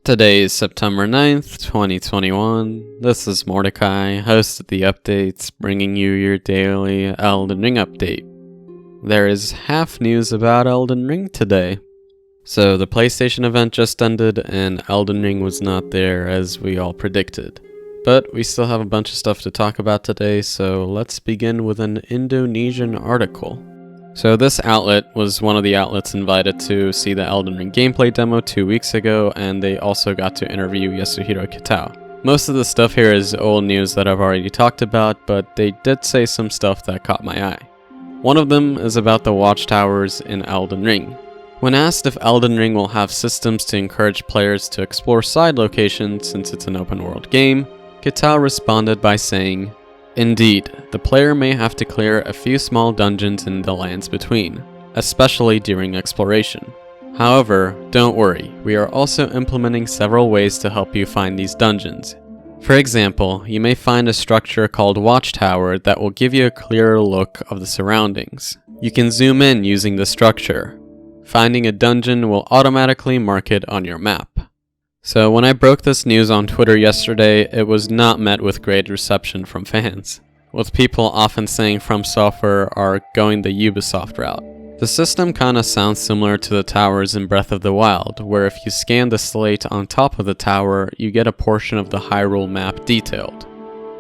Today is September 9th, 2021. This is Mordecai, host of The Updates, bringing you your daily Elden Ring update. There is half news about Elden Ring today. So the PlayStation event just ended and Elden Ring was not there as we all predicted. But we still have a bunch of stuff to talk about today, so let's begin with an Indonesian article. So this outlet was one of the outlets invited to see the Elden Ring gameplay demo 2 weeks ago, and they also got to interview Yasuhiro Kitao. Most of the stuff here is old news that I've already talked about, but they did say some stuff that caught my eye. One of them is about the Watchtowers in Elden Ring. When asked if Elden Ring will have systems to encourage players to explore side locations since it's an open world game, Kitao responded by saying, "Indeed, the player may have to clear a few small dungeons in the lands between, especially during exploration. However, don't worry, we are also implementing several ways to help you find these dungeons. For example, you may find a structure called Watchtower that will give you a clearer look of the surroundings. You can zoom in using the structure. Finding a dungeon will automatically mark it on your map." So when I broke this news on Twitter yesterday, it was not met with great reception from fans, with people often saying From Software are going the Ubisoft route. The system kinda sounds similar to the towers in Breath of the Wild, where if you scan the slate on top of the tower, you get a portion of the Hyrule map detailed.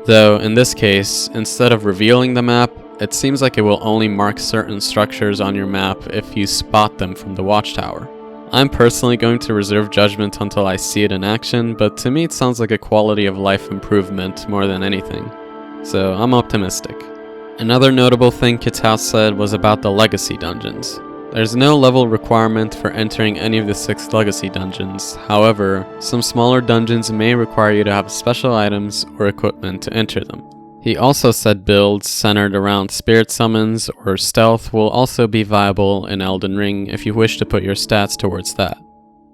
Though in this case, instead of revealing the map, it seems like it will only mark certain structures on your map if you spot them from the Watchtower. I'm personally going to reserve judgment until I see it in action, but to me it sounds like a quality of life improvement more than anything. So I'm optimistic. Another notable thing Kitao said was about the legacy dungeons. There's no level requirement for entering any of the 6 legacy dungeons. However, some smaller dungeons may require you to have special items or equipment to enter them. He also said builds centered around spirit summons or stealth will also be viable in Elden Ring if you wish to put your stats towards that.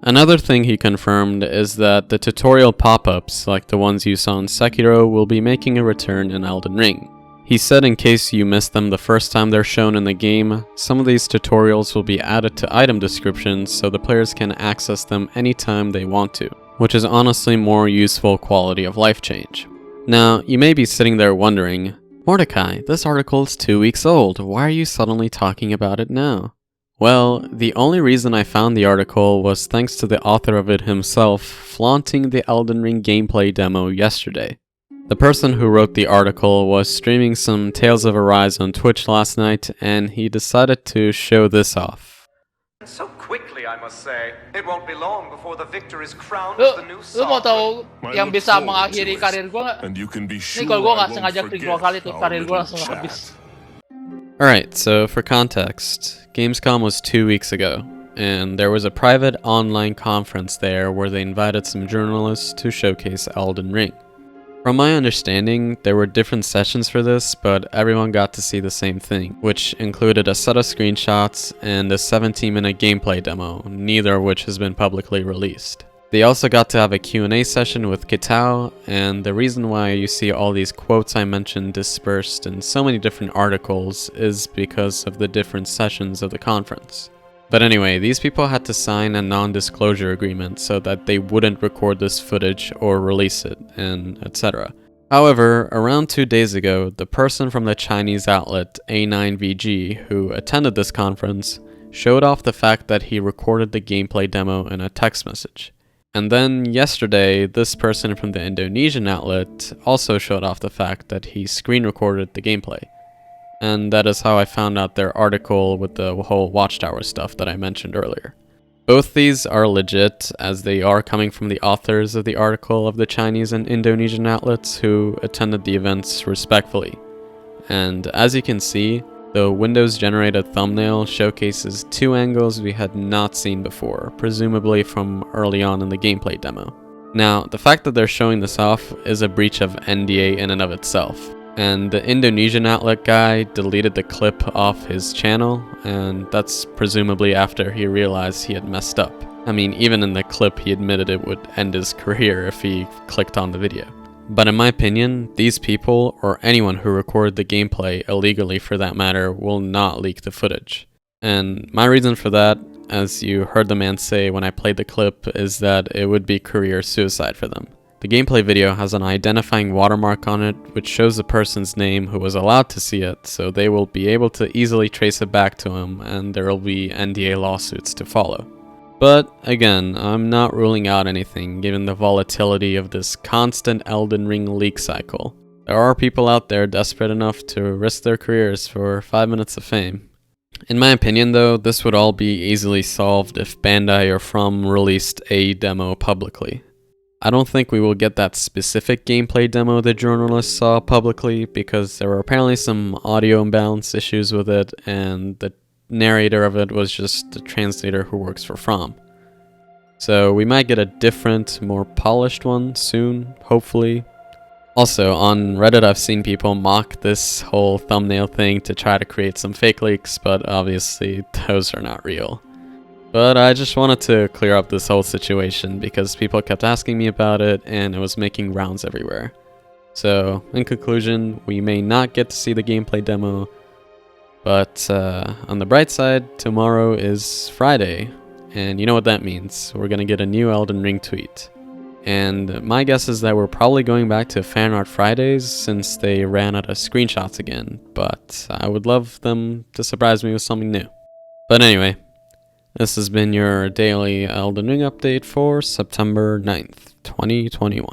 Another thing he confirmed is that the tutorial pop-ups, like the ones you saw in Sekiro, will be making a return in Elden Ring. He said in case you missed them the first time they're shown in the game, some of these tutorials will be added to item descriptions so the players can access them anytime they want to, which is honestly more useful quality of life change. Now, you may be sitting there wondering, Mordecai, this article is 2 weeks old, why are you suddenly talking about it now? Well, the only reason I found the article was thanks to the author of it himself flaunting the Elden Ring gameplay demo yesterday. The person who wrote the article was streaming some Tales of Arise on Twitch last night, and he decided to show this off. So quickly, I must say. It won't be long before the victor is crowned as the new Lu mau tahu sovereign. yang bisa mengakhiri karir gue nggak? And you can be Ini sure kalau gue I nggak won't sengaja klik 2 forget kali tuh our karir gue little langsung chat. habis. Alright, so for context, Gamescom was 2 weeks ago, and there was a private online conference there where they invited some journalists to showcase Elden Ring. From my understanding, there were different sessions for this, but everyone got to see the same thing, which included a set of screenshots and a 17-minute gameplay demo, neither of which has been publicly released. They also got to have a Q&A session with Kitao, and the reason why you see all these quotes I mentioned dispersed in so many different articles is because of the different sessions of the conference. But anyway, these people had to sign a non-disclosure agreement so that they wouldn't record this footage or release it, and etc. However, around 2 days ago, the person from the Chinese outlet A9VG who attended this conference showed off the fact that he recorded the gameplay demo in a text message. And then yesterday, this person from the Indonesian outlet also showed off the fact that he screen recorded the gameplay. And that is how I found out their article with the whole Watchtower stuff that I mentioned earlier. Both these are legit, as they are coming from the authors of the article of the Chinese and Indonesian outlets who attended the events respectfully. And as you can see, the Windows-generated thumbnail showcases 2 angles we had not seen before, presumably from early on in the gameplay demo. Now, the fact that they're showing this off is a breach of NDA in and of itself. And the Indonesian outlet guy deleted the clip off his channel, and that's presumably after he realized he had messed up. I mean, even in the clip he admitted it would end his career if he clicked on the video. But in my opinion, these people, or anyone who recorded the gameplay illegally for that matter, will not leak the footage. And my reason for that as you heard the man say when I played the clip, is that it would be career suicide for them. The gameplay video has an identifying watermark on it, which shows the person's name who was allowed to see it, so they will be able to easily trace it back to him, and there will be NDA lawsuits to follow. But again, I'm not ruling out anything given the volatility of this constant Elden Ring leak cycle. There are people out there desperate enough to risk their careers for 5 minutes of fame. In my opinion though, this would all be easily solved if Bandai or From released a demo publicly. I don't think we will get that specific gameplay demo the journalists saw publicly because there were apparently some audio imbalance issues with it, and the narrator of it was just a translator who works for From. So we might get a different, more polished one soon, hopefully. Also, on Reddit I've seen people mock this whole thumbnail thing to try to create some fake leaks, but obviously those are not real. But I just wanted to clear up this whole situation because people kept asking me about it and it was making rounds everywhere. So, in conclusion, we may not get to see the gameplay demo, but on the bright side, tomorrow is Friday, and you know what that means. We're gonna get a new Elden Ring tweet. And my guess is that we're probably going back to Fan Art Fridays since they ran out of screenshots again, but I would love them to surprise me with something new. But anyway, this has been your daily Elden Ring update for September 9th, 2021.